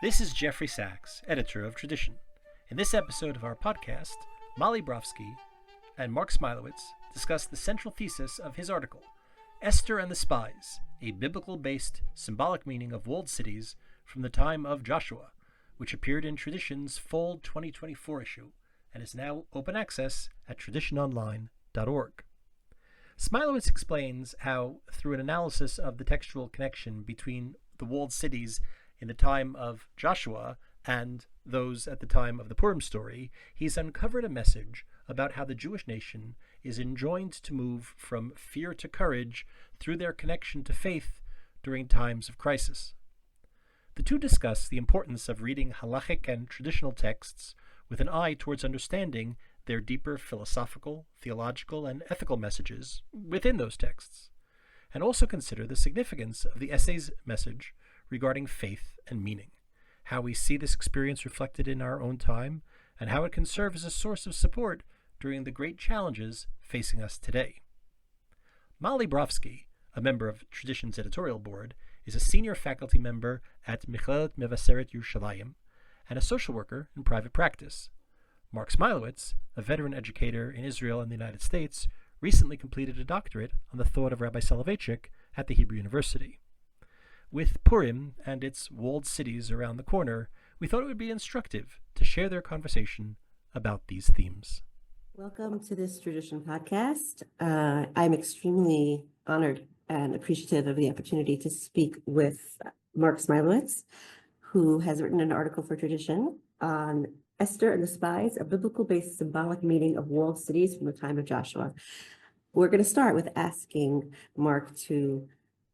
This is Jeffrey Sachs, editor of Tradition. In this episode of our podcast, Brofsky and Mark Smilowitz discuss the central thesis of his article, Esther and the Spies, a biblical-based symbolic meaning of walled cities from the time of Joshua, which appeared in Tradition's fall 2024 issue and is now open access at traditiononline.org. Smilowitz explains how, through an analysis of the textual connection between the walled cities in the time of Joshua and those at the time of the Purim story, he's uncovered a message about how the Jewish nation is enjoined to move from fear to courage through their connection to faith during times of crisis. The two discuss the importance of reading halachic and traditional texts with an eye towards understanding their deeper philosophical, theological, and ethical messages within those texts, and also consider the significance of the essay's message regarding faith and meaning, how we see this experience reflected in our own time, and how it can serve as a source of support during the great challenges facing us today. Brofsky, a member of Tradition's editorial board, is a senior faculty member at Michelet Mevaseret Yerushalayim and a social worker in private practice. Mark Smilowitz, a veteran educator in Israel and the United States, recently completed a doctorate on the thought of Rabbi Soloveitchik at the Hebrew University. With Purim and its walled cities around the corner, we thought it would be instructive to share their conversation about these themes. Welcome to this Tradition podcast. I'm extremely honored and appreciative of the opportunity to speak with Mark Smilowitz, who has written an article for Tradition on Esther and the Spies, a biblical-based symbolic meaning of walled cities from the time of Joshua. We're going to start with asking Mark to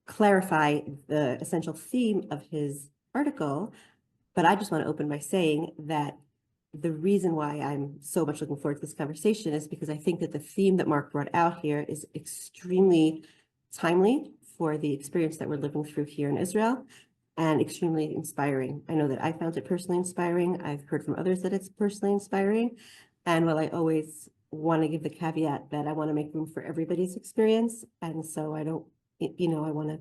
clarify the essential theme of his article, but I just want to open by saying that the reason why I'm so much looking forward to this conversation is because I think that the theme that Mark brought out here is extremely timely for the experience that we're living through here in Israel, and extremely inspiring. I know that I found it personally inspiring. I've heard from others that it's personally inspiring. And while I always want to give the caveat that I want to make room for everybody's experience, and so I don't, I want to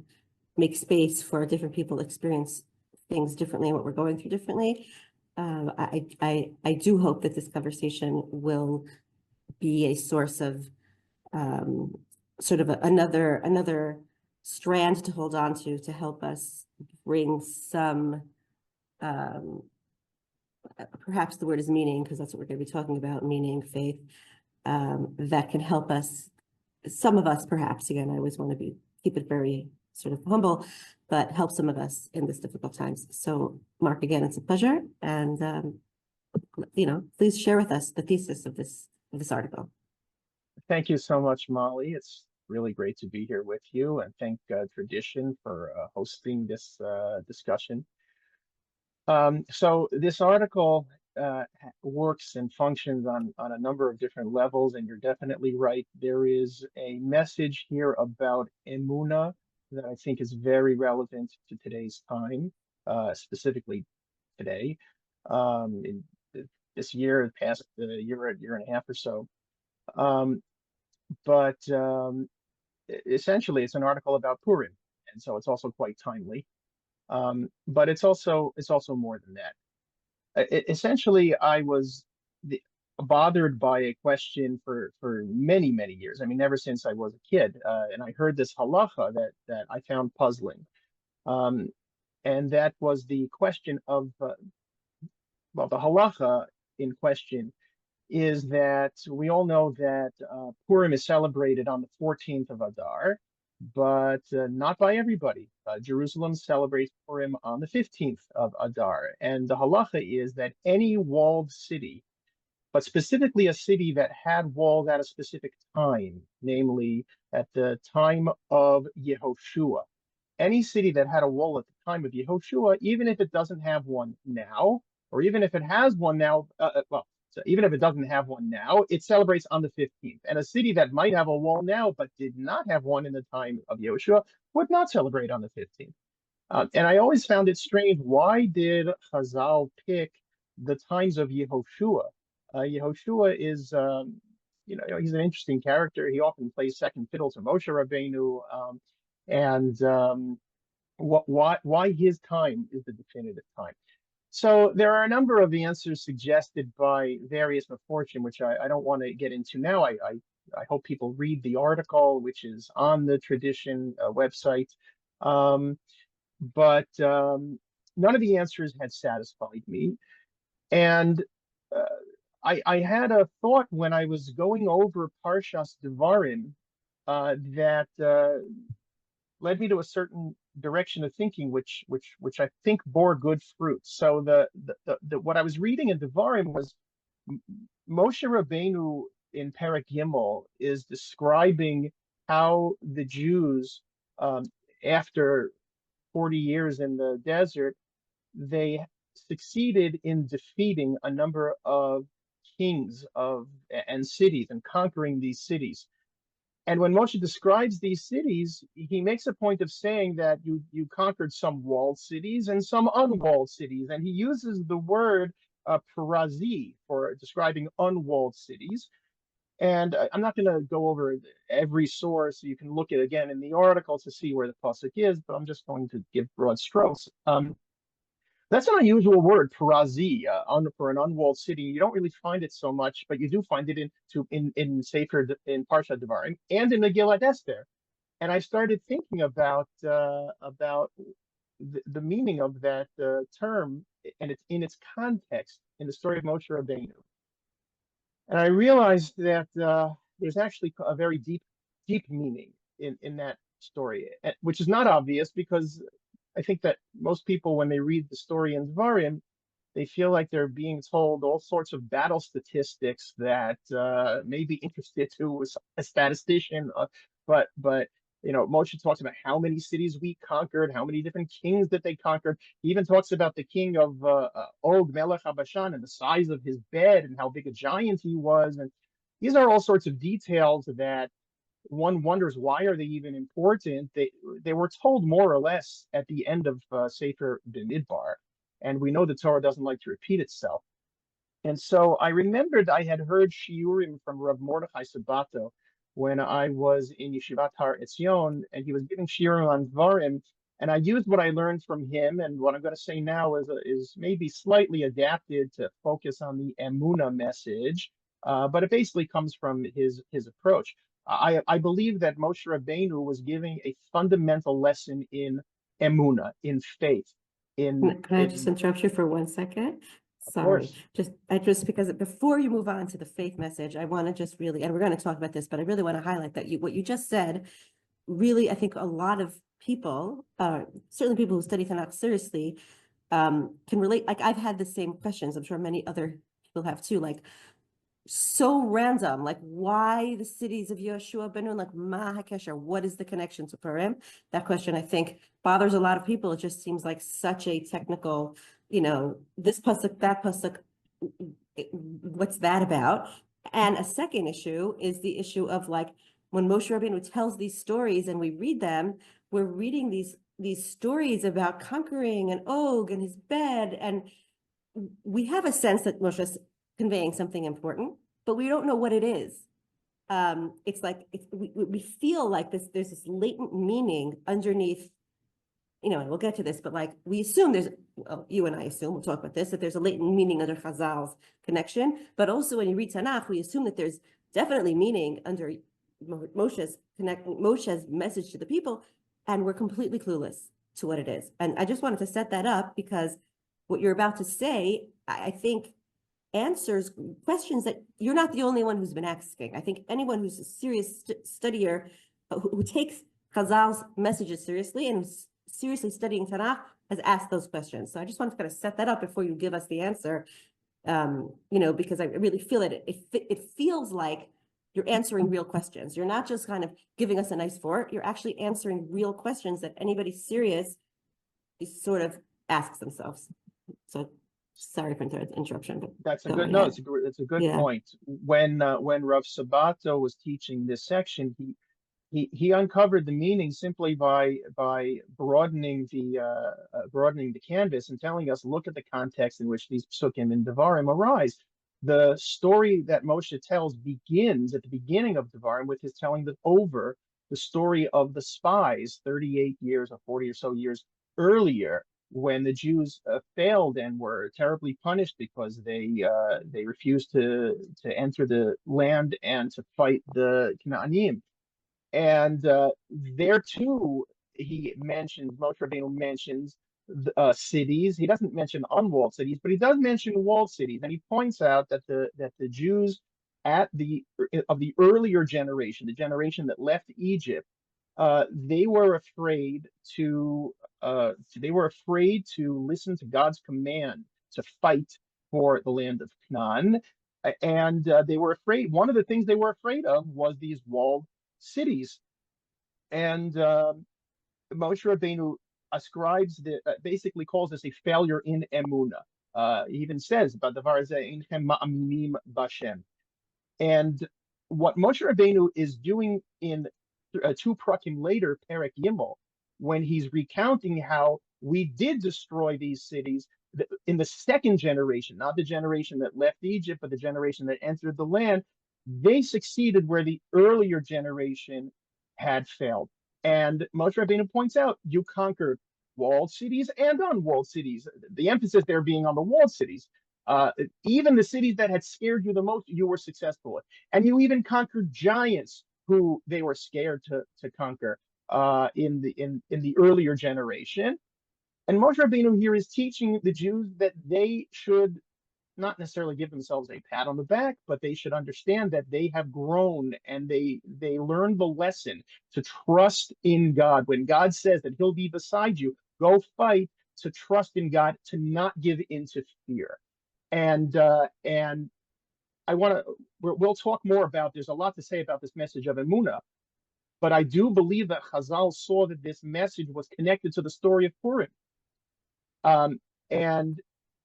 make space for different people to experience things differently and what we're going through differently. I do hope that this conversation will be a source of sort of another strand to hold on to help us bring some, perhaps the word is meaning, because that's what we're going to be talking about, meaning, faith, that can help us, some of us perhaps, again, I always want to keep it very sort of humble, but help some of us in this difficult times. So Mark, again, it's a pleasure. And, please share with us the thesis of this article. Thank you so much, Molly. It's really great to be here with you, and thank Tradition for hosting this discussion. So this article works and functions on a number of different levels, and you're definitely right. There is a message here about Emunah that I think is very relevant to today's time, specifically today, in this year, the past year and a half or so. But essentially, it's an article about Purim, and so it's also quite timely. But it's also more than that. Essentially, I was bothered by a question for many years. I mean, ever since I was a kid, and I heard this halacha that I found puzzling, and that was the question of the halacha in question is that we all know that Purim is celebrated on the 14th of Adar, but not by everybody. Jerusalem celebrates Purim on the 15th of Adar, and the halacha is that any walled city, but specifically a city that had walls at a specific time, namely at the time of Yehoshua, any city that had a wall at the time of Yehoshua, even if it doesn't have one now, or even if it has one now, so even if it doesn't have one now, it celebrates on the 15th. And a city that might have a wall now, but did not have one in the time of Yehoshua, would not celebrate on the 15th. And I always found it strange. Why did Chazal pick the times of Yehoshua? Yehoshua is, he's an interesting character. He often plays second fiddle to Moshe Rabbeinu. Why his time is the definitive time? So there are a number of answers suggested by various misfortune, which I don't want to get into now. I hope people read the article, which is on the tradition website. Um, but none of the answers had satisfied me. And uh, I had a thought when I was going over Parshas Devarim that led me to a certain direction of thinking, which I think bore good fruit. So the what I was reading in Devarim was Moshe Rabbeinu in Perek Gimel is describing how the Jews, after 40 years in the desert, they succeeded in defeating a number of kings of and cities and conquering these cities. And when Moshe describes these cities, he makes a point of saying that you conquered some walled cities and some unwalled cities, and he uses the word parazi for describing unwalled cities. And I'm not going to go over every source. You can look at again in the article to see where the pasuk is, but I'm just going to give broad strokes. That's an unusual word, parazi, for an unwalled city. You don't really find it so much, but you do find it in Sefer in Parsha Devarim and in Megillat Esther. And I started thinking about the meaning of that term and it's in its context in the story of Moshe Rabbeinu. And I realized that there's actually a very deep meaning in that story, which is not obvious because I think that most people, when they read the story in Dvarim, they feel like they're being told all sorts of battle statistics that may be interested to a statistician. But Moshe talks about how many cities we conquered, how many different kings that they conquered. He even talks about the king of Og, Melech HaBashan, and the size of his bed and how big a giant he was. And these are all sorts of details that one wonders why are they even important. They were told more or less at the end of Sefer B'Midbar, and we know the Torah doesn't like to repeat itself. And so I remembered I had heard shiurim from Rav Mordechai Sabato when I was in Yeshivat Har Etzion, and he was giving shiurim on Dvarim, and I used what I learned from him, and what I'm going to say now is maybe slightly adapted to focus on the Emuna message, but it basically comes from his approach. I believe that Moshe Rabbeinu was giving a fundamental lesson in Emuna, in faith. Can I just interrupt you for 1 second? Sorry, just because before you move on to the faith message, I want to just really, and we're going to talk about this, but I really want to highlight that what you just said, really, I think a lot of people, certainly people who study Tanakh seriously, can relate. Like I've had the same questions. I'm sure many other people have too. Like so random, like why the cities of Yoshua Benu, like Ma HaKesher, what is the connection to Purim? That question I think bothers a lot of people. It just seems like such a technical, this pasuk, that pasuk, what's that about? And a second issue is the issue of like when Moshe Rabbeinu tells these stories and we read them, we're reading these stories about conquering and Og and his bed, and we have a sense that Moshe is conveying something important, but we don't know what it is. It's like we feel like there's this latent meaning underneath, and we'll get to this, but like we assume you and I assume, we'll talk about this, that there's a latent meaning under Chazal's connection, but also when you read Tanakh, we assume that there's definitely meaning under Moshe's message to the people, and we're completely clueless to what it is. And I just wanted to set that up because what you're about to say, I think answers questions that you're not the only one who's been asking. I think anyone who's a serious studier who takes Chazal's messages seriously and who's seriously studying Tanakh has asked those questions. So I just wanted to kind of set that up before you give us the answer, because I really feel it feels like you're answering real questions. You're not just kind of giving us a nice fort. You're actually answering real questions that anybody serious sort of asks themselves. So sorry for the interruption, but that's a good it's a good point. When Rav Sabato was teaching this section, he uncovered the meaning simply by broadening the canvas and telling us, look at the context in which these psukim and devarim arise. The story that Moshe tells begins at the beginning of devarim with his telling the story of the spies 38 years or 40 or so years earlier. when the Jews failed and were terribly punished because they refused to enter the land and to fight the Canaanim. And there too, Moshe Rabbeinu mentions cities. He doesn't mention unwalled cities, but he does mention walled cities. And he points out that the Jews of the earlier generation, the generation that left Egypt, they were afraid to listen to God's command to fight for the land of Canaan. And they were afraid. One of the things they were afraid of was these walled cities. And Moshe Rabbeinu basically calls this a failure in emuna. He even says about the Varzeh Einchem Ma'aminim Bashem. And what Moshe Rabbeinu is doing in two prakim later, Perek Yimel, when he's recounting how we did destroy these cities in the second generation, not the generation that left Egypt, but the generation that entered the land, they succeeded where the earlier generation had failed. And Moshe Rabbeinu points out, you conquered walled cities and unwalled cities. The emphasis there being on the walled cities. Even the cities that had scared you the most, you were successful with. And you even conquered giants who they were scared to conquer in the earlier generation. And Moshe Rabbeinu here is teaching the Jews that they should not necessarily give themselves a pat on the back, but they should understand that they have grown and they learned the lesson to trust in God. When God says that he'll be beside you, go fight, to trust in God, to not give into fear. And we'll talk more about, there's a lot to say about this message of Emunah, but I do believe that Chazal saw that this message was connected to the story of Purim. And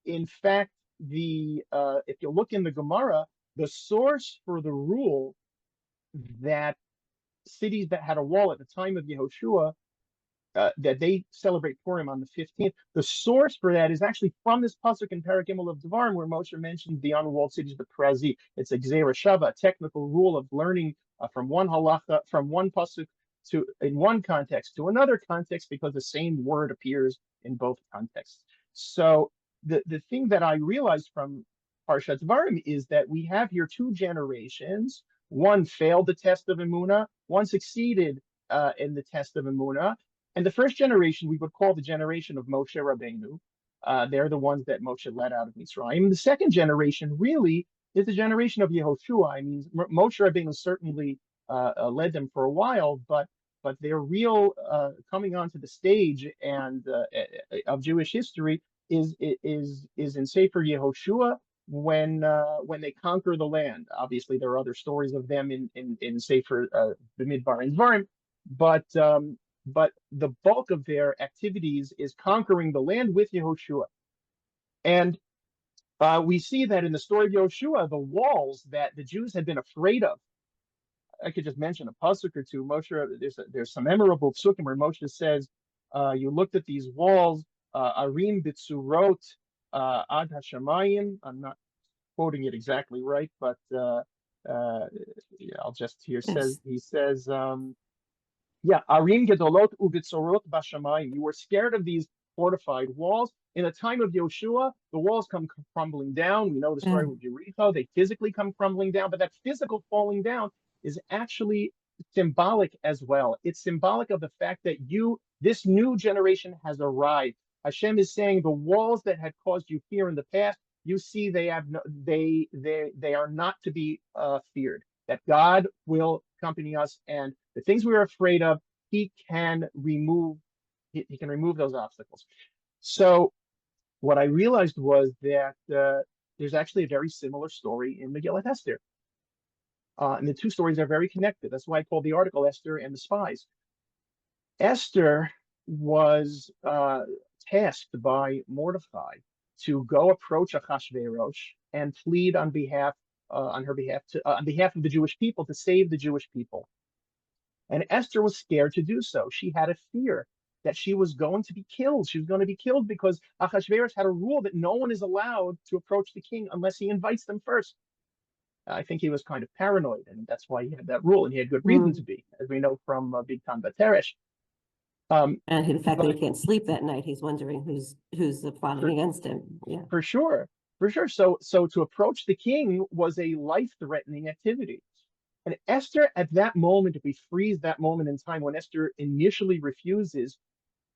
in fact, if you look in the Gemara, the source for the rule that cities that had a wall at the time of Yehoshua, that they celebrate Purim on the 15th, the source for that is actually from this pasuk in Perek Gimel of Devarim, where Moshe mentioned the unwalled cities, the Prazi. It's a Gzeira Shava, a technical rule of learning from one halacha, from one pasuk in one context to another context, because the same word appears in both contexts. So the thing that I realized from Parshat Devarim is that we have here two generations. One failed the test of Emunah, one succeeded in the test of Emunah. And the first generation we would call the generation of Moshe Rabbeinu. They're the ones that Moshe led out of Mitzrayim. The second generation really is the generation of Yehoshua. I mean, Moshe Rabbeinu certainly led them for a while, but their real coming onto the stage and of Jewish history is in Sefer Yehoshua when they conquer the land. Obviously, there are other stories of them in Sefer B'midbar and Dvarim, but the bulk of their activities is conquering the land with Yehoshua. And we see that in the story of Yehoshua, the walls that the Jews had been afraid of. I could just mention a pasuk or two. Moshe, there's some memorable psukim where Moshe says, "You looked at these walls, arim bitzurot ad hashamayim." I'm not quoting it exactly right, but I'll just here says he says, arim gedolot ubitzurot bashamayim. You were scared of these fortified walls. In the time of Yehoshua, the walls come crumbling down. We know the story with Jericho; they physically come crumbling down, but that physical falling down is actually symbolic as well. It's symbolic of the fact that this new generation has arrived. Hashem is saying the walls that had caused you fear in the past, you see they are not to be feared. That God will accompany us, and the things we are afraid of, He can remove. He can remove those obstacles. So what I realized was that there's actually a very similar story in Megillat Esther. And the two stories are very connected. That's why I called the article Esther and the Spies. Esther was tasked by Mordecai to go approach Achashverosh and plead on behalf of the Jewish people, to save the Jewish people. And Esther was scared to do so. She had a fear that she was going to be killed. She was going to be killed because Achashverosh had a rule that no one is allowed to approach the king unless he invites them first. I think he was kind of paranoid, and that's why he had that rule, and he had good reason to be, as we know from Big Tan Bateresh. And in fact, when But he can't sleep that night, he's wondering who's plotting for, against him. Yeah. for sure, for sure. So to approach the king was a life-threatening activity. And Esther, at that moment, if we freeze that moment in time when Esther initially refuses,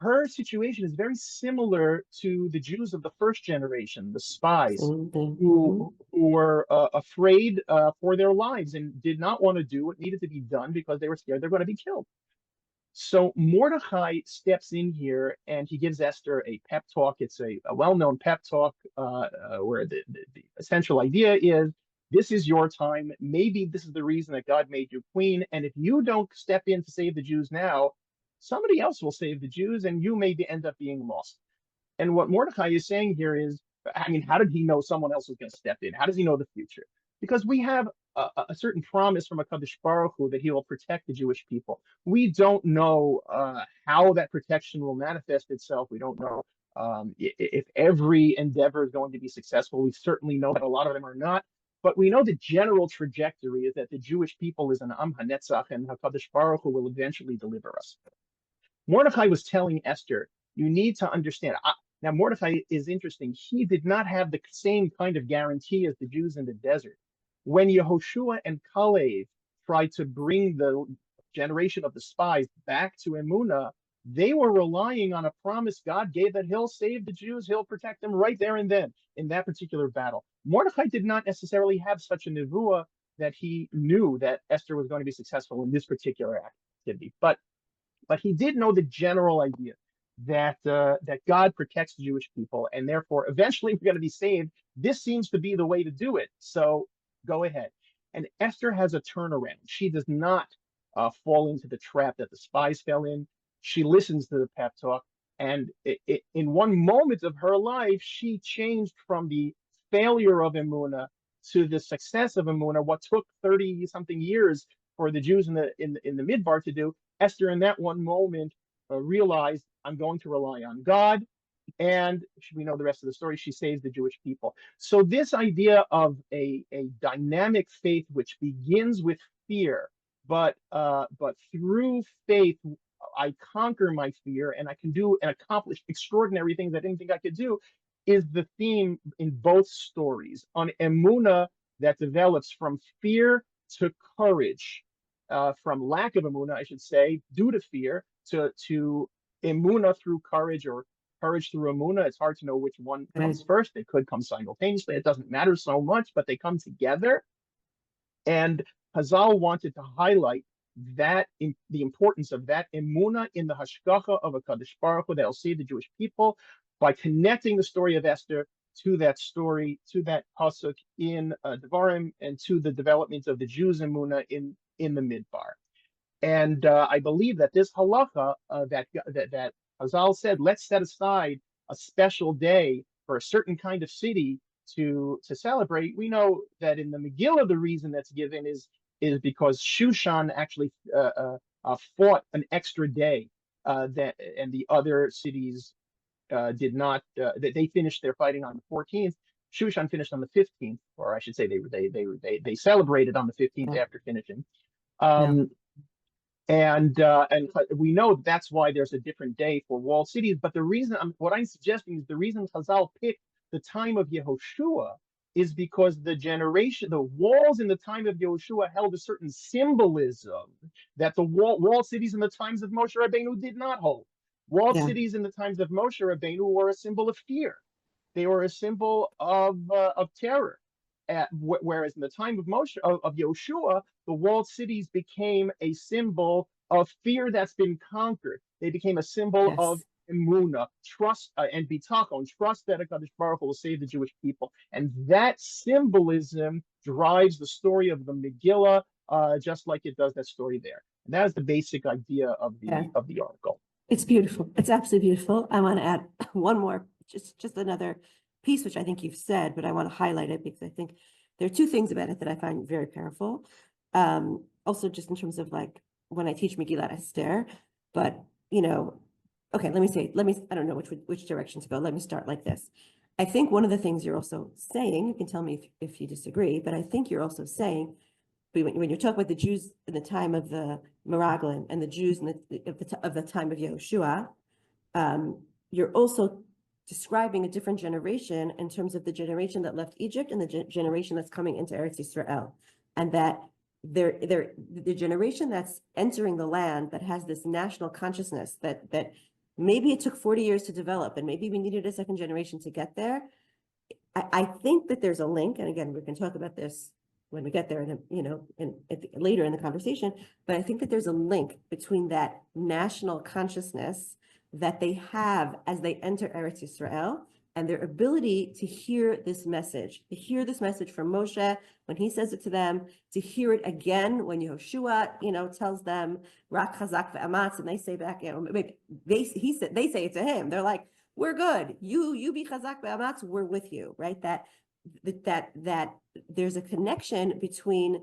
her situation is very similar to the Jews of the first generation, the spies, Same thing. who were afraid for their lives and did not want to do what needed to be done because they were scared they're going to be killed. So Mordecai steps in here and he gives Esther a pep talk. It's a well-known pep talk where the essential idea is this is your time. Maybe this is the reason that God made you queen. And if you don't step in to save the Jews now, somebody else will save the Jews and you may end up being lost. And what Mordecai is saying here is, I mean, how did he know someone else was going to step in? How does he know the future? Because we have a certain promise from HaKadosh Baruch Hu that he will protect the Jewish people. We don't know how that protection will manifest itself. We don't know if every endeavor is going to be successful. We certainly know that a lot of them are not. But we know the general trajectory is that the Jewish people is an Am HaNetzach, and HaKadosh Baruch Hu will eventually deliver us. Mordecai was telling Esther, you need to understand. Now, Mordecai is interesting. He did not have the same kind of guarantee as the Jews in the desert. When Yehoshua and Kalev tried to bring the generation of the spies back to Emunah, they were relying on a promise God gave that he'll save the Jews, he'll protect them right there and then in that particular battle. Mordecai did not necessarily have such a nevuah that he knew that Esther was going to be successful in this particular activity. But he did know the general idea that God protects the Jewish people, and therefore eventually we're going to be saved. This seems to be the way to do it. So go ahead. And Esther has a turnaround. She does not fall into the trap that the spies fell in. She listens to the pep talk, and in one moment of her life, she changed from the failure of Emunah to the success of Emunah. What took 30-something years for the Jews in the Midbar to do, Esther in that one moment realized, I'm going to rely on God, and we know the rest of the story. She saves the Jewish people. So this idea of a dynamic faith which begins with fear, but through faith I conquer my fear and I can do and accomplish extraordinary things I didn't think I could do, is the theme in both stories. On Emunah that develops from fear to courage, from lack of Emunah, I should say, due to fear, to Emunah through courage, or courage through Emunah. It's hard to know which one comes first. They could come simultaneously. It doesn't matter so much, but they come together. And Hazal wanted to highlight that in the importance of that Emunah in the hashgacha of HaKadosh Baruch Hu that'll save the Jewish people by connecting the story of Esther to that story, to that pasuk in Devarim, and to the development of the Jews' Emunah in the Midbar. And I believe that this halacha that Hazal said, let's set aside a special day for a certain kind of city to celebrate. We know that in the Megillah, the reason that's given is because Shushan actually fought an extra day, and the other cities did not. They finished their fighting on the 14th. Shushan finished on the 15th, or I should say they celebrated on the 15th after finishing. And we know that's why there's a different day for walled cities. But the reason what I'm suggesting is the reason Chazal picked the time of Yehoshua is because the walls in the time of Yehoshua held a certain symbolism that the walled cities in the times of Moshe Rabbeinu did not hold. Walled cities in the times of Moshe Rabbeinu were a symbol of fear. They were a symbol of terror. Whereas in the time of Yehoshua, the walled cities became a symbol of fear that's been conquered. They became a symbol of Emunah, trust and bitachon, trust that HaKadosh Baruch Hu will save the Jewish people. And that symbolism drives the story of the Megillah, just like it does that story there. And that is the basic idea of the article. It's beautiful. It's absolutely beautiful. I want to add one more, just another piece, which I think you've said, but I want to highlight it because I think there are two things about it that I find very powerful. Also, just in terms of like when I teach Megillat Esther, but okay, I don't know which direction to go. Let me start like this. I think one of the things you're also saying, you can tell me if you disagree, but I think you're also saying when you're talking about the Jews in the time of the Meraglim and the Jews in of the time of Yehoshua, you're also describing a different generation in terms of the generation that left Egypt and the generation that's coming into Eretz Yisrael, and that the generation that's entering the land that has this national consciousness that maybe it took 40 years to develop, and maybe we needed a second generation to get there. I think that there's a link, and again, we can talk about this when we get there, later in the conversation. But I think that there's a link between that national consciousness that they have as they enter Eretz Yisrael and their ability to hear this message, from Moshe when he says it to them, to hear it again when Yehoshua, tells them Rak Chazak ve'amatz, and they say back, they say it to him. They're like, we're good. You be Chazak ve'amatz, we're with you, right? That there's a connection between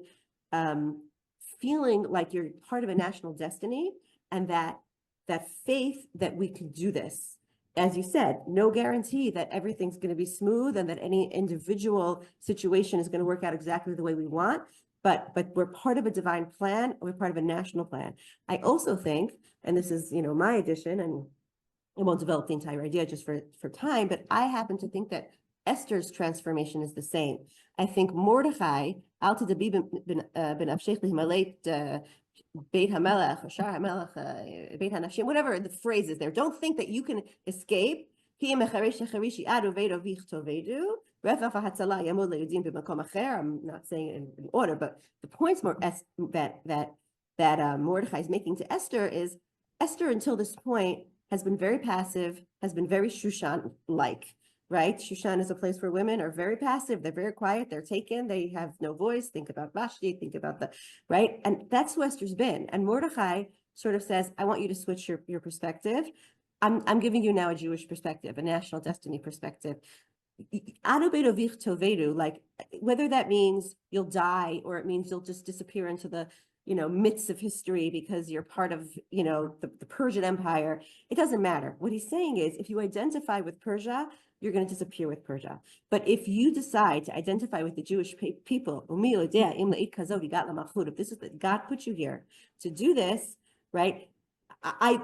feeling like you're part of a national destiny and that faith that we can do this. As you said, no guarantee that everything's going to be smooth and that any individual situation is going to work out exactly the way we want, but we're part of a divine plan, we're part of a national plan. I also think, and this is, my addition, and I won't develop the entire idea just for time, but I happen to think that Esther's transformation is the same. I think Mordechai, Al Tadabi ben Avshech Himalait Beit HaMelech, or Shar HaMelech, Beit HaNafshim, whatever the phrase is there. Don't think that you can escape. I'm not saying it in order, but the points more that Mordechai is making to Esther is Esther until this point has been very passive, has been very Shushan-like. Right? Shushan is a place where women are very passive. They're very quiet. They're taken. They have no voice. Think about Vashti. Think about right? And that's who Esther's been. And Mordechai sort of says, I want you to switch your perspective. I'm giving you now a Jewish perspective, a national destiny perspective. Like whether that means you'll die or it means you'll just disappear into the myths of history because you're part of the Persian Empire, it doesn't matter. What he's saying is if you identify with Persia, you're going to disappear with Persia. But if you decide to identify with the Jewish people, if this is that God put you here to do this, right?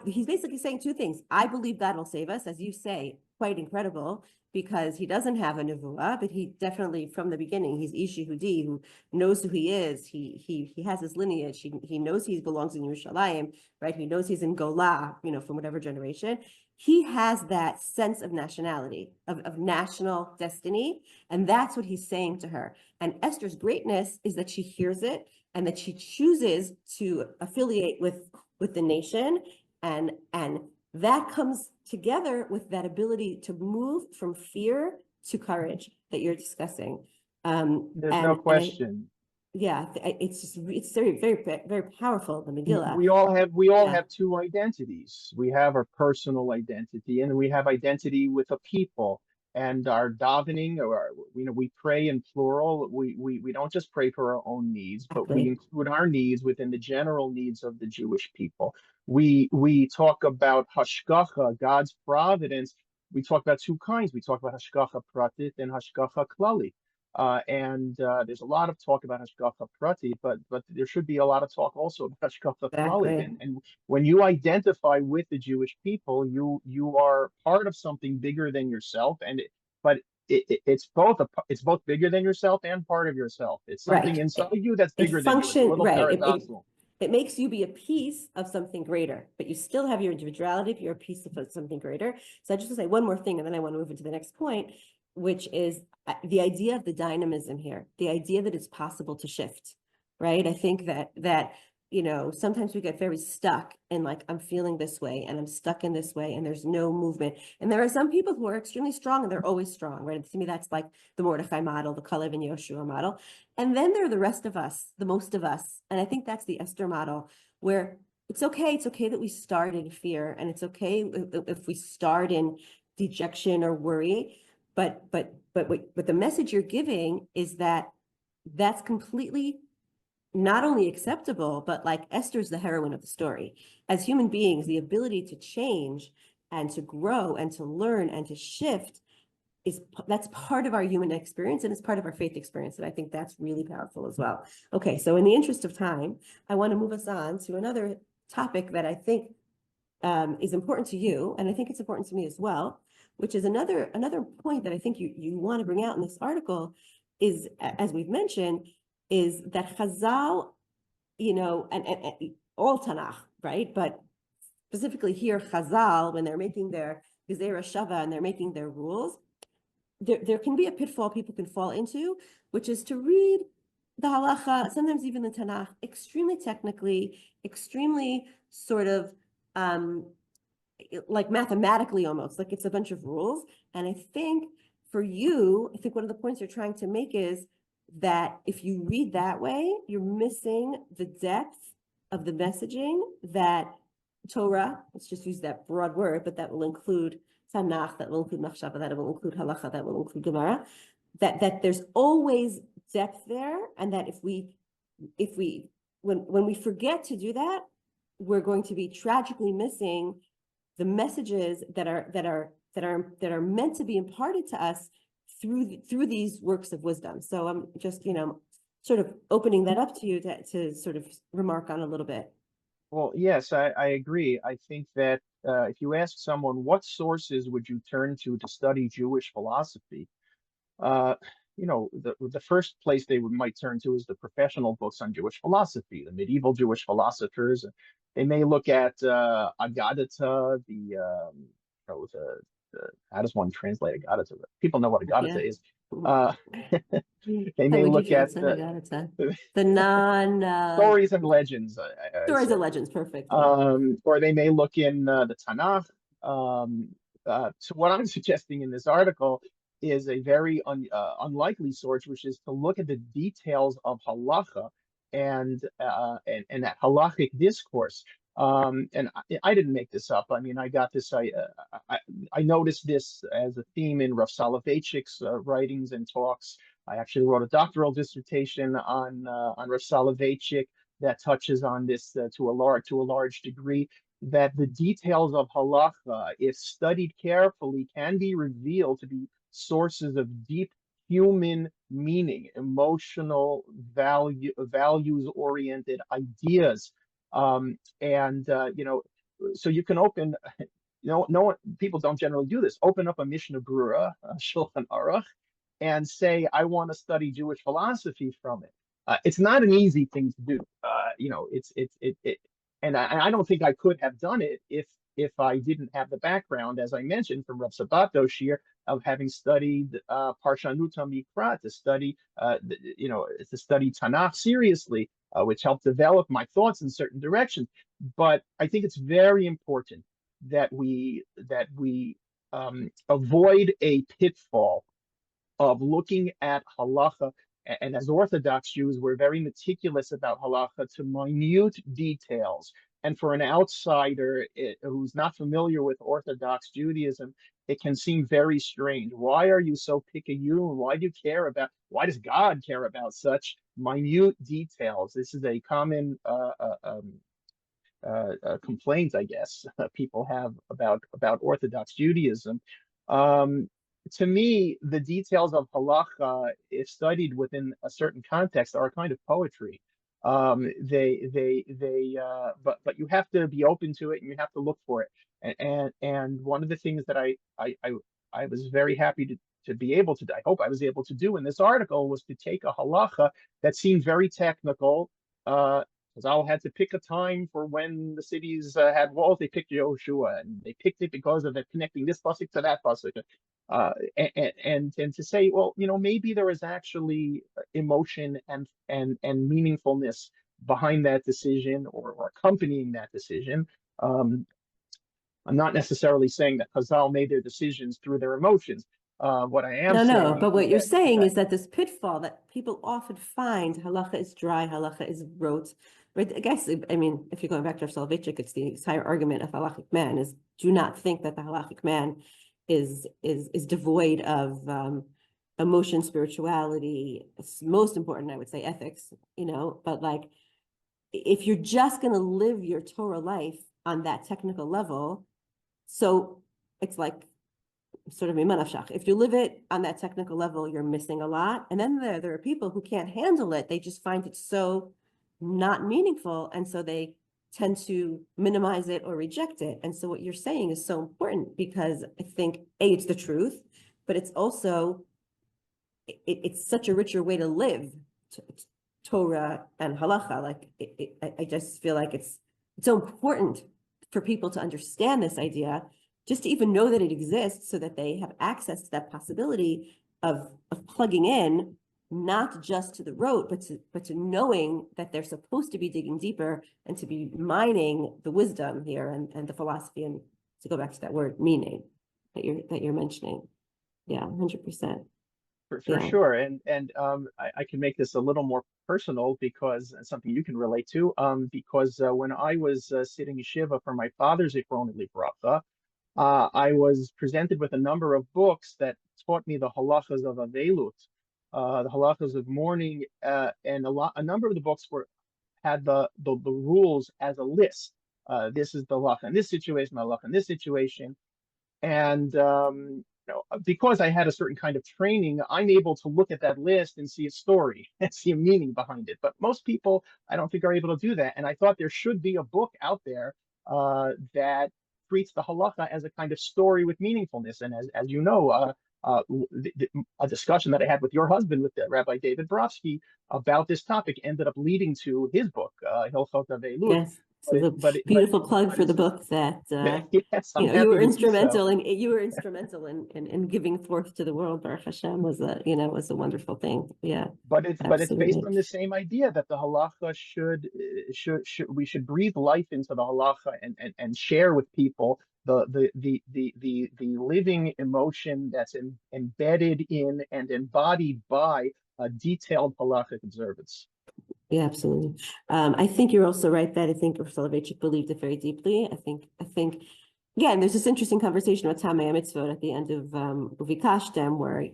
He's basically saying two things. I believe God will save us, as you say, quite incredible, because he doesn't have a nevuah, but he definitely, from the beginning, he's Ish Yehudi, who knows who he is. He has his lineage. He knows he belongs in Yerushalayim, right? He knows he's in Golah, from whatever generation. He has that sense of nationality, of national destiny, and that's what he's saying to her. And Esther's greatness is that she hears it and that she chooses to affiliate with the nation, and that comes together with that ability to move from fear to courage that you're discussing. There's no question. It's very, very, very powerful, the Megillah. We all have two identities. We have our personal identity, and we have identity with a people. And our davening, or we pray in plural. We don't just pray for our own needs, but we include our needs within the general needs of the Jewish people. We talk about hashgacha, God's providence. We talk about two kinds. We talk about hashgacha pratit and hashgacha klali. There's a lot of talk about hashgacha prati, but there should be a lot of talk also about hashgacha klali. And when you identify with the Jewish people, you are part of something bigger than yourself. It's both bigger than yourself and part of yourself. It's something inside you that's bigger than you. It's a little paradoxical. It makes you be a piece of something greater, but you still have your individuality if you're a piece of something greater. So I just want to say one more thing, and then I want to move into the next point, which is the idea of the dynamism here, the idea that it's possible to shift, right? I think that sometimes we get very stuck in like, I'm feeling this way and I'm stuck in this way and there's no movement. And there are some people who are extremely strong and they're always strong, right? To me, that's like the Mordechai model, the Kalev and Yehoshua model. And then there are the rest of us, the most of us. And I think that's the Esther model, where it's okay that we start in fear, and it's okay if we start in dejection or worry. But the message you're giving is that that's completely not only acceptable, but like Esther's the heroine of the story. As human beings, the ability to change and to grow and to learn and to shift that's part of our human experience, and it's part of our faith experience. And I think that's really powerful as well. Okay, so in the interest of time, I want to move us on to another topic that I think is important to you, and I think it's important to me as well, which is another point that I think you want to bring out in this article is, as we've mentioned, is that Chazal, and all Tanakh, right? But specifically here, Chazal, when they're making their Gezerah Shava and they're making their rules, there can be a pitfall people can fall into, which is to read the halacha, sometimes even the Tanakh, extremely technically, extremely sort of like mathematically almost, like it's a bunch of rules. And I think for you, I think one of the points you're trying to make is that if you read that way, you're missing the depth of the messaging that Torah, let's just use that broad word, but that will include Tanakh, that will include Machshava, that will include Halacha, that will include Gemara, that there's always depth there, and that when we forget to do that, we're going to be tragically missing the messages that are meant to be imparted to us through these works of wisdom. So I'm just, sort of opening that up to you to sort of remark on a little bit. Well, yes, I agree. I think that if you ask someone what sources would you turn to study Jewish philosophy, the first place they might turn to is the professional books on Jewish philosophy, the medieval Jewish philosophers. They may look at Agadata, how does one translate Agadata? People know what Agadata is. They may look at the non stories and legends. Stories and legends, perfect. Or they may look in the Tanakh. So what I'm suggesting in this article is a very unlikely source, which is to look at the details of halacha and that halachic discourse. And I didn't make this up. I mean, I got this. I noticed this as a theme in Rav Soloveitchik's writings and talks. I actually wrote a doctoral dissertation on Rav Soloveitchik that touches on this to a large degree. That the details of halacha, if studied carefully, can be revealed to be sources of deep human meaning, emotional values-oriented ideas. So you can open, people don't generally do this. Open up a Mishnah Berurah, Shulchan Aruch, and say, I want to study Jewish philosophy from it. It's not an easy thing to do. And I don't think I could have done it if I didn't have the background, as I mentioned, from Rav Sabato Shir, of having studied Parshanuta Mikra, to study Tanakh seriously, which helped develop my thoughts in certain directions. But I think it's very important that we avoid a pitfall of looking at halacha. And as Orthodox Jews, we're very meticulous about halacha to minute details. And for an outsider who's not familiar with Orthodox Judaism, it can seem very strange. Why are you so picayune? Why does God care about such minute details? This is a common complaint, I guess, people have about Orthodox Judaism. To me, the details of halacha, if studied within a certain context, are a kind of poetry. But you have to be open to it, and you have to look for it. And one of the things that I was very happy to be able to, I hope I was able to do in this article, was to take a halacha that seemed very technical. Chazal had to pick a time for when the cities had walls. They picked Yehoshua, and they picked it because of it connecting this pasuk to that pasuk. And to say, well, maybe there is actually emotion and meaningfulness behind that decision or accompanying that decision. I'm not necessarily saying that Chazal made their decisions through their emotions. What I am saying, but what you're saying is that this pitfall that people often find, halacha is dry, halacha is rote, right? I guess, I mean, if you're going back to Soloveitchik, it's the entire argument of halachic man is, do not think that the halachic man is devoid of emotion, spirituality. It's most important, I would say, ethics, but like, if you're just going to live your Torah life on that technical level, so it's like sort of mimanafshach. If you live it on that technical level, you're missing a lot. And then there are people who can't handle it. They just find it so not meaningful. And so they tend to minimize it or reject it. And so what you're saying is so important, because I think, A, it's the truth, but it's also, it's such a richer way to live Torah and halacha. Like, I just feel like it's so important for people to understand this idea, just to even know that it exists, so that they have access to that possibility of plugging in, not just to the rote, but to knowing that they're supposed to be digging deeper and to be mining the wisdom here and the philosophy, and to go back to that word meaning that you're mentioning. Yeah, 100%. For Yeah. sure. And I can make this a little more personal, because it's something you can relate to. Because when I was sitting yeshiva for my father's Zichrono Livracha, I was presented with a number of books that taught me the halachas of Avelut, the halachas of mourning, and a number of the books had the rules as a list. This is the halacha in this situation, the halacha in this situation, and because I had a certain kind of training, I'm able to look at that list and see a story and see a meaning behind it. But most people, I don't think, are able to do that. And I thought there should be a book out there that treats the halacha as a kind of story with meaningfulness. And as you know, a discussion that I had with your husband, with Rabbi David Brofsky, about this topic ended up leading to his book, Hilchot Avelut. Yes. So the beautiful plug for the book that yes, I'm you were happy to do so. instrumental in giving forth to the world. Baruch Hashem was a wonderful thing. Yeah, But it's absolutely. based on the same idea that the halacha we should breathe life into the halacha and share with people the living emotion that's embedded in and embodied by a detailed halachic observance. Yeah, absolutely. I think you're also right that I think Soloveitchik believed it very deeply. I think again, there's this interesting conversation about Tamei Mitzvot at the end of Uvikashtem, where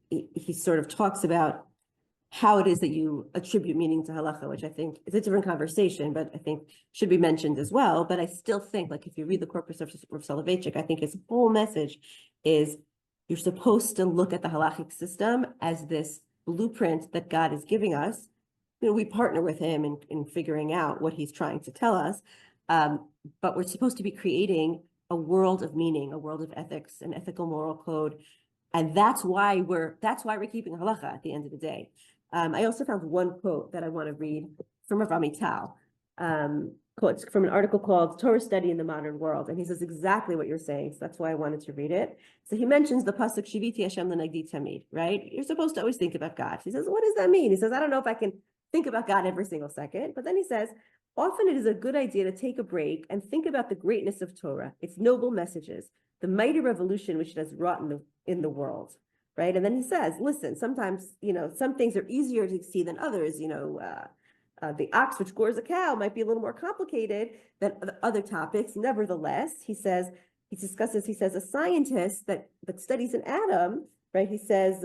he sort of talks about how it is that you attribute meaning to halacha, which I think is a different conversation, but I think should be mentioned as well. But I still think, like, if you read the corpus of Soloveitchik, I think his whole message is you're supposed to look at the halachic system as this blueprint that God is giving us. We partner with him in figuring out what he's trying to tell us, but we're supposed to be creating a world of meaning, a world of ethics, an ethical moral code, and that's why we're keeping halacha at the end of the day. I also found one quote that I want to read from Rav Amital. It's from an article called "Torah Study in the Modern World," and he says exactly what you're saying. So that's why I wanted to read it. So he mentions the pasuk "Shiviti Hashem l'nagdi tamid," right? You're supposed to always think about God. He says, what does that mean? He says, I don't know if I can think about God every single second. But then he says, often it is a good idea to take a break and think about the greatness of Torah, its noble messages, the mighty revolution which it has wrought in the world, right? And then he says, listen, sometimes, some things are easier to see than others. The ox which gores a cow might be a little more complicated than other topics. Nevertheless, he says, a scientist that studies an atom, right? He says,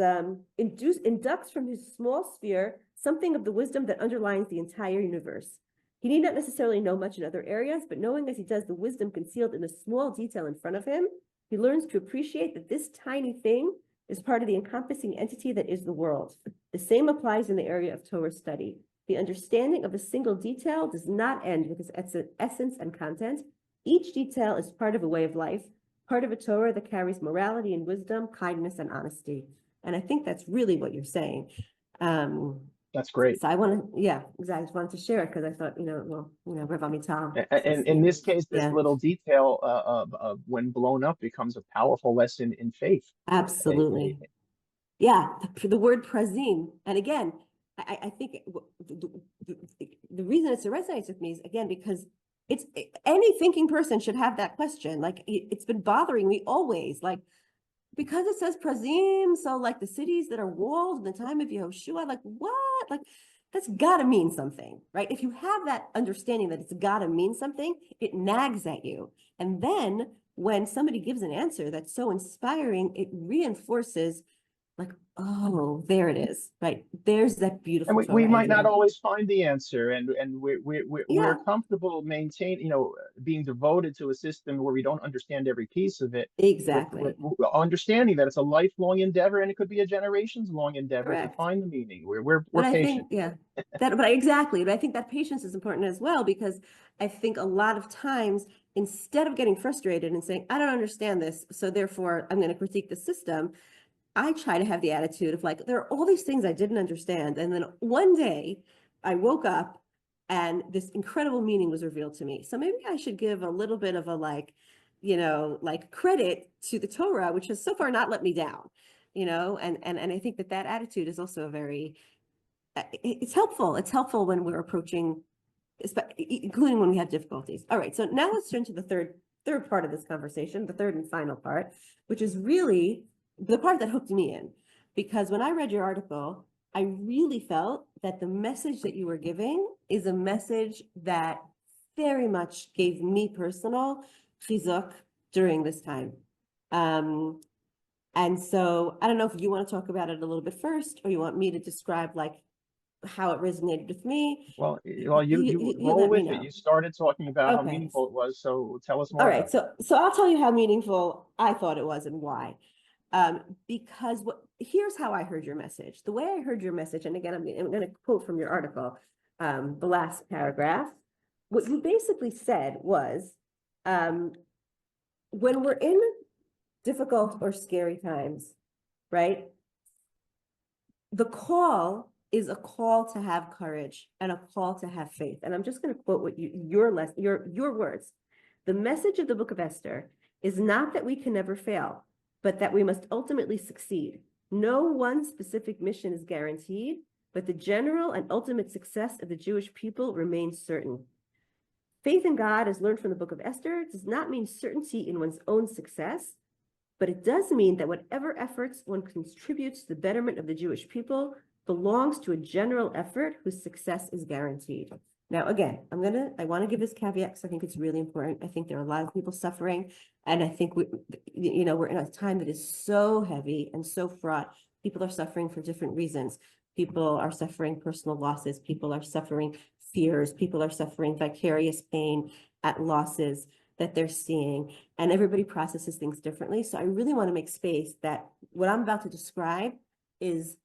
inducts from his small sphere something of the wisdom that underlines the entire universe. He need not necessarily know much in other areas, but knowing as he does the wisdom concealed in a small detail in front of him, he learns to appreciate that this tiny thing is part of the encompassing entity that is the world. The same applies in the area of Torah study. The understanding of a single detail does not end with its essence and content. Each detail is part of a way of life, part of a Torah that carries morality and wisdom, kindness and honesty. And I think that's really what you're saying. That's great. So I want to, exactly. I just wanted to share it because I thought, Rav Amital. And in this case, this Yeah. little detail, when blown up, becomes a powerful lesson in faith. Absolutely. Yeah, the word prazim. And again, I think the reason it resonates with me is, again, because it's any thinking person should have that question. Like, it's been bothering me always, like, because it says prazim, so like the cities that are walled in the time of Yehoshua, like what? Like, that's gotta mean something, right? If you have that understanding that it's gotta mean something, it nags at you. And then when somebody gives an answer that's so inspiring, it reinforces like, oh, there it is, right? There's that And beautiful we Torah might not idea. always find the answer, and we're Yeah, comfortable being devoted to a system where we don't understand every piece of it, exactly. with understanding that it's a lifelong endeavor and it could be a generations long endeavor to Correct. find the meaning. We're But I think, patient. yeah, but exactly. But I think that patience is important as well, because I think a lot of times, instead of getting frustrated and saying, I don't understand this, so therefore I'm going to critique the system, I try to have the attitude of like, there are all these things I didn't understand. And then one day I woke up and this incredible meaning was revealed to me. So maybe I should give a little bit of a like, like credit to the Torah, which has so far not let me down, and I think that that attitude is also a very, it's helpful. It's helpful when we're approaching, including when we have difficulties. All right, so now let's turn to the third part of this conversation, the third and final part, which is really the part that hooked me in. Because when I read your article, I really felt that the message that you were giving is a message that very much gave me personal chizuk during this time. And so I don't know if you want to talk about it a little bit first, or you want me to describe like how it resonated with me. You You roll let me with it. know. You started talking about how Okay. meaningful it was, so tell us All more right. about it. So I'll tell you how meaningful I thought it was and why. Because here's how I heard your message. The way I heard your message, and again, I'm going to quote from your article, the last paragraph. What you basically said was, when we're in difficult or scary times, right? The call is a call to have courage and a call to have faith. And I'm just going to quote what your words. The message of the book of Esther is not that we can never fail, but that we must ultimately succeed. No one specific mission is guaranteed, but the general and ultimate success of the Jewish people remains certain. Faith in God, as learned from the book of Esther, does not mean certainty in one's own success, but it does mean that whatever efforts one contributes to the betterment of the Jewish people belongs to a general effort whose success is guaranteed. Now, again, I want to give this caveat because I think it's really important. I think there are a lot of people suffering, and I think we're in a time that is so heavy and so fraught. People are suffering for different reasons. People are suffering personal losses. People are suffering fears. People are suffering vicarious pain at losses that they're seeing, and everybody processes things differently. So I really want to make space that what I'm about to describe is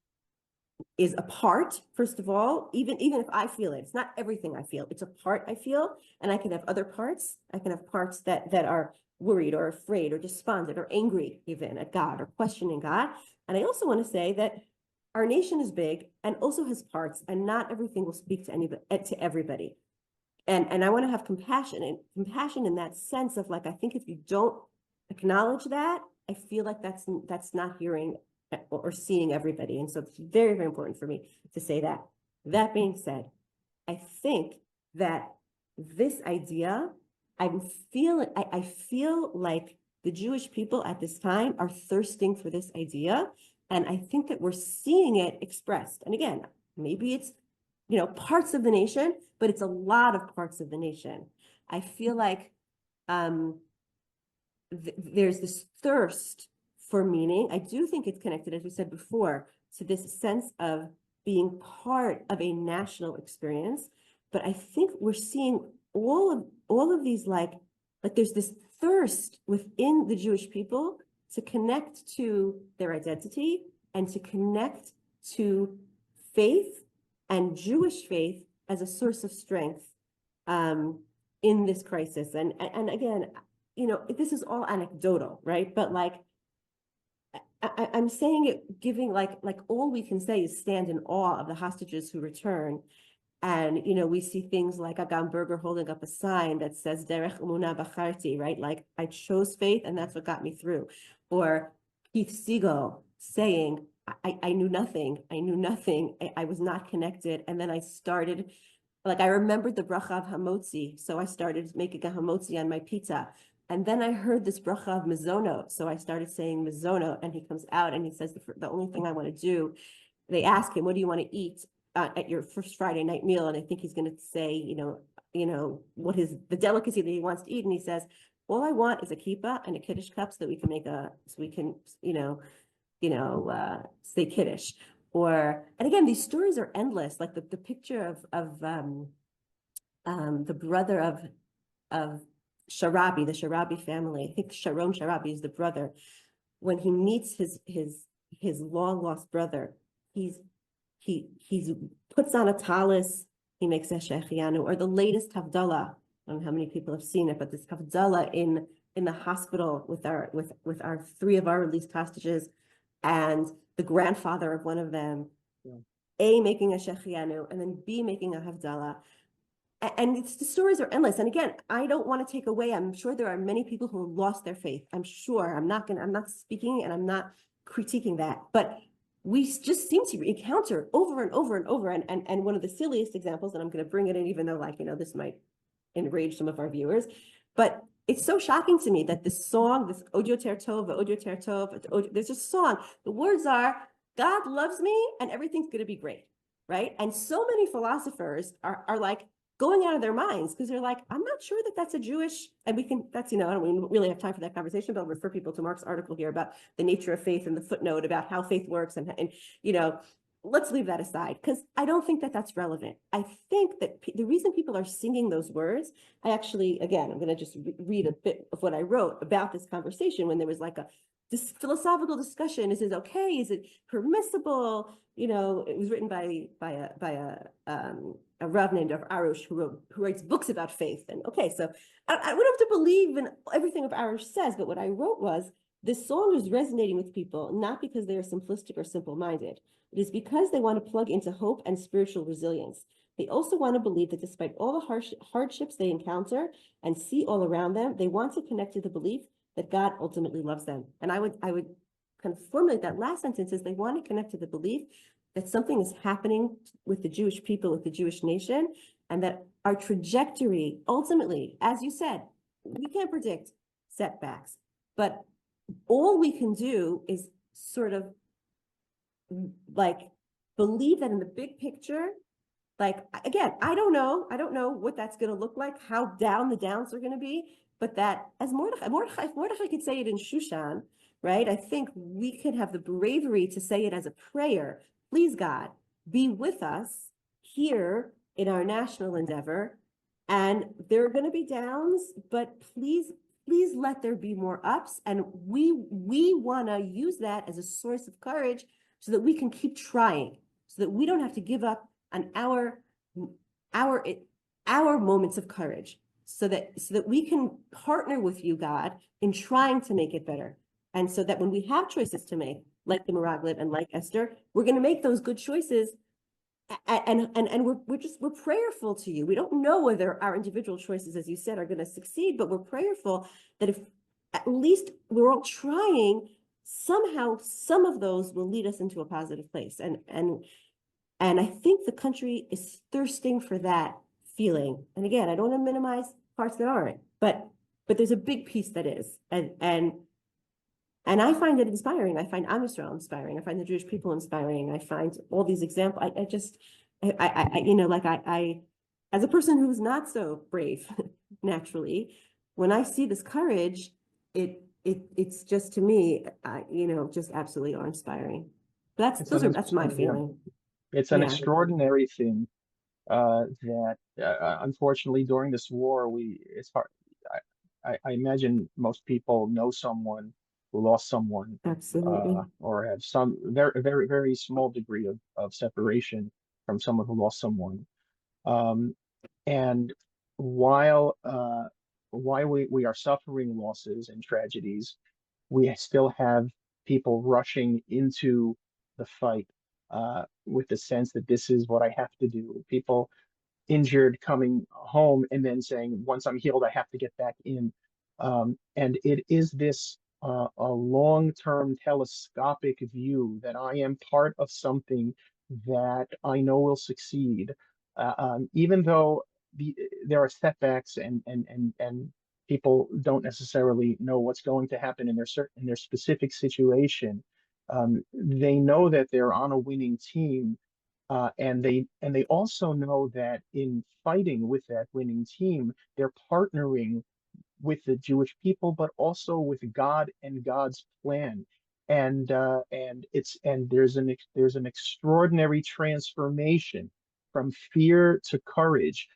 a part, first of all, even if I feel it, it's not everything I feel, it's a part I feel, and I can have other parts. I can have parts that are worried or afraid or despondent or angry even at God or questioning God. And I also want to say that our nation is big and also has parts, and not everything will speak to anybody, to everybody. And I want to have compassion in that sense of like, I think if you don't acknowledge that, I feel like that's not hearing or seeing everybody. And so it's very, very important for me to say that. That being said, I think that this idea, I feel like the Jewish people at this time are thirsting for this idea. And I think that we're seeing it expressed. And again, maybe it's parts of the nation, but it's a lot of parts of the nation. I feel like there's this thirst for meaning. I do think it's connected, as we said before, to this sense of being part of a national experience. But I think we're seeing all of these like there's this thirst within the Jewish people to connect to their identity and to connect to faith and Jewish faith as a source of strength in this crisis. And again, this is all anecdotal, right? But like, I'm saying it, giving like all we can say is stand in awe of the hostages who return. And, we see things like Agam Berger holding up a sign that says Derech Umuna Bacharti, right? Like, I chose faith and that's what got me through. Or Keith Siegel saying, I knew nothing. I knew nothing. I was not connected. And then I started, like, I remembered the bracha of hamotzi. So I started making a hamotzi on my pizza. And then I heard this bracha of mizono. So I started saying mizono, and he comes out and he says, the only thing I want to do, they ask him, what do you want to eat at your first Friday night meal? And I think he's going to say, what is the delicacy that he wants to eat. And he says, all I want is a kippah and a kiddush cup so that we can say Kiddush. And again, these stories are endless. Like the picture of the brother of Sharabi, the Sharabi family. I think Sharon Sharabi is the brother. When he meets his long lost brother, he puts on a talis. He makes a shechianu, or the latest Havdalah. I don't know how many people have seen it, but this Havdalah in the hospital with our three of our released hostages, and the grandfather of one of them, A, making a shechianu, and then B, making a Havdalah. And the stories are endless. And again, I don't want to take away. I'm sure there are many people who lost their faith. I'm sure. I'm not speaking and I'm not critiquing that. But we just seem to encounter over and over and over. And one of the silliest examples, and I'm going to bring it in, even though this might enrage some of our viewers, but it's so shocking to me that this song, this Odio Tertov, there's a song. The words are, God loves me and everything's going to be great, right? And so many philosophers are like, going out of their minds because they're like, I'm not sure that that's a Jewish, and we don't really have time for that conversation, but I'll refer people to Mark's article here about the nature of faith and the footnote about how faith works. And let's leave that aside because I don't think that that's relevant. I think that the reason people are singing those words, I'm going to just read a bit of what I wrote about this conversation when there was like this philosophical discussion. Is it okay? Is it permissible? It was written by a Rav named Arush who writes books about faith. And okay, so I don't have to believe in everything of Arush says, but what I wrote was, this song is resonating with people, not because they are simplistic or simple-minded. It is because they want to plug into hope and spiritual resilience. They also want to believe that despite all the hardships they encounter and see all around them, they want to connect to the belief that God ultimately loves them. And I would kind of formulate that last sentence as they want to connect to the belief that something is happening with the Jewish people, with the Jewish nation, and that our trajectory, ultimately, as you said, we can't predict setbacks, but all we can do is sort of like believe that in the big picture, like, again, I don't know what that's going to look like, how down the downs are going to be, but that as Mordechai could say it in Shushan, right? I think we could have the bravery to say it as a prayer. Please, God, be with us here in our national endeavor. And there are going to be downs, but please let there be more ups. And we want to use that as a source of courage so that we can keep trying, so that we don't have to give up on our moments of courage, so that we can partner with you, God, in trying to make it better. And so that when we have choices to make, like the Meraglit and like Esther, we're going to make those good choices. And we're prayerful to you. We don't know whether our individual choices, as you said, are going to succeed, but we're prayerful that if at least we're all trying, somehow some of those will lead us into a positive place. And I think the country is thirsting for that feeling. And again, I don't want to minimize parts that aren't, but there's a big piece that is. And I find it inspiring. I find Am Yisrael inspiring. I find the Jewish people inspiring. I find all these examples. I as a person who's not so brave naturally, when I see this courage, it's just, to me, just absolutely awe-inspiring. That's my feeling. It's an extraordinary thing that unfortunately during this war, it's hard. I imagine most people know someone who lost someone, Absolutely. or have some very, very, very small degree of separation from someone who lost someone. And while we are suffering losses and tragedies, we still have people rushing into the fight with the sense that this is what I have to do. People injured coming home and then saying, once I'm healed, I have to get back in. And it is this a long-term telescopic view that I am part of something that I know will succeed, even though there are setbacks and people don't necessarily know what's going to happen in their specific situation. They know that they're on a winning team, and they also know that in fighting with that winning team, they're partnering with the Jewish people, but also with God and God's plan. there's an extraordinary transformation from fear to courage,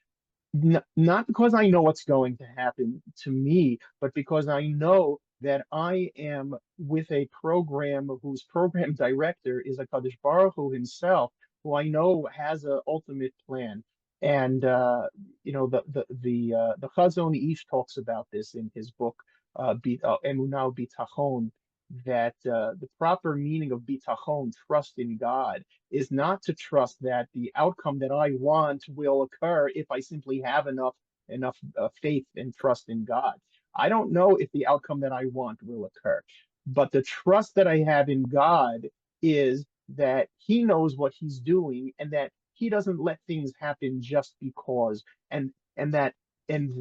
not because I know what's going to happen to me, but because I know that I am with a program whose program director is a Kadosh Baruch Hu himself, who I know has an ultimate plan. And the Chazon Ish talks about this in his book, Emunah Bitachon, that the proper meaning of bitachon, trust in God, is not to trust that the outcome that I want will occur if I simply have enough faith and trust in God. I don't know if the outcome that I want will occur, but the trust that I have in God is that He knows what He's doing, and that He doesn't let things happen just because, and that in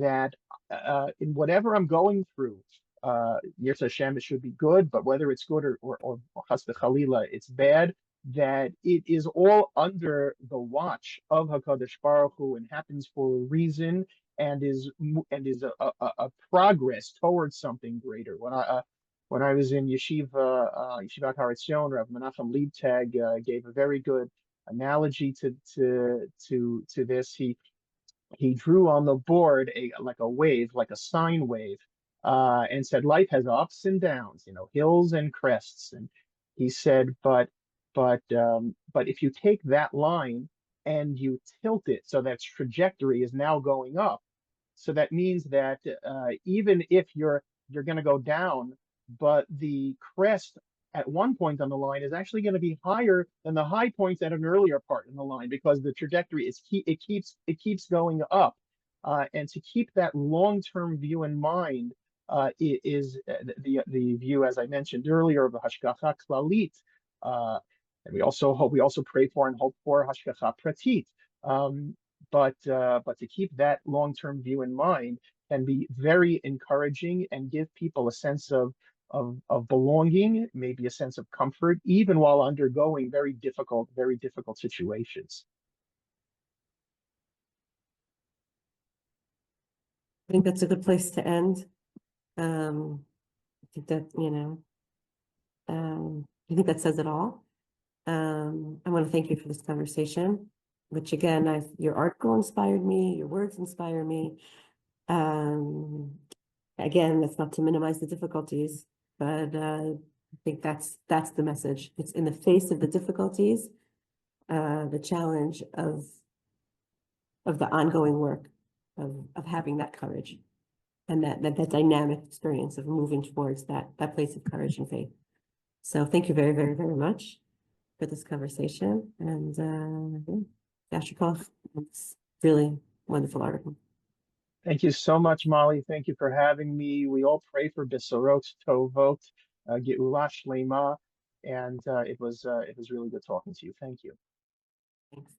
whatever I'm going through, Yirtzeh Hashem, it should be good, but whether it's good or Chas v'Chalila, it's bad, that it is all under the watch of HaKadosh Baruch Hu and happens for a reason, and is a progress towards something greater. When I was in Yeshivat Har Etzion, Rav Menachem Liebtag gave a very good analogy to this. He drew on the board like a wave, like a sine wave, and said life has ups and downs, hills and crests. And he said, but if you take that line and you tilt it so that its trajectory is now going up, so that means that even if you're going to go down, but the crest at one point on the line is actually going to be higher than the high points at an earlier part in the line, because the trajectory it keeps going up, and to keep that long-term view in mind is the view, as I mentioned earlier, of the hashgacha klalit, and we also pray for and hope for hashgacha pratit. But to keep that long-term view in mind can be very encouraging and give people a sense of belonging, maybe a sense of comfort, even while undergoing very difficult situations. I think that's a good place to end. I think that, I think that says it all. I want to thank you for this conversation, which again, your article inspired me, your words inspire me. Again, that's not to minimize the difficulties, but I think that's the message. It's in the face of the difficulties, the challenge of the ongoing work of having that courage and that dynamic experience of moving towards that place of courage and faith. So thank you very, very, very much for this conversation, and Yashikov, it's really wonderful article. Thank you so much, Molly. Thank you for having me. We all pray for Besorot Tovot, Geula Shlema, and it was really good talking to you. Thank you. Thanks.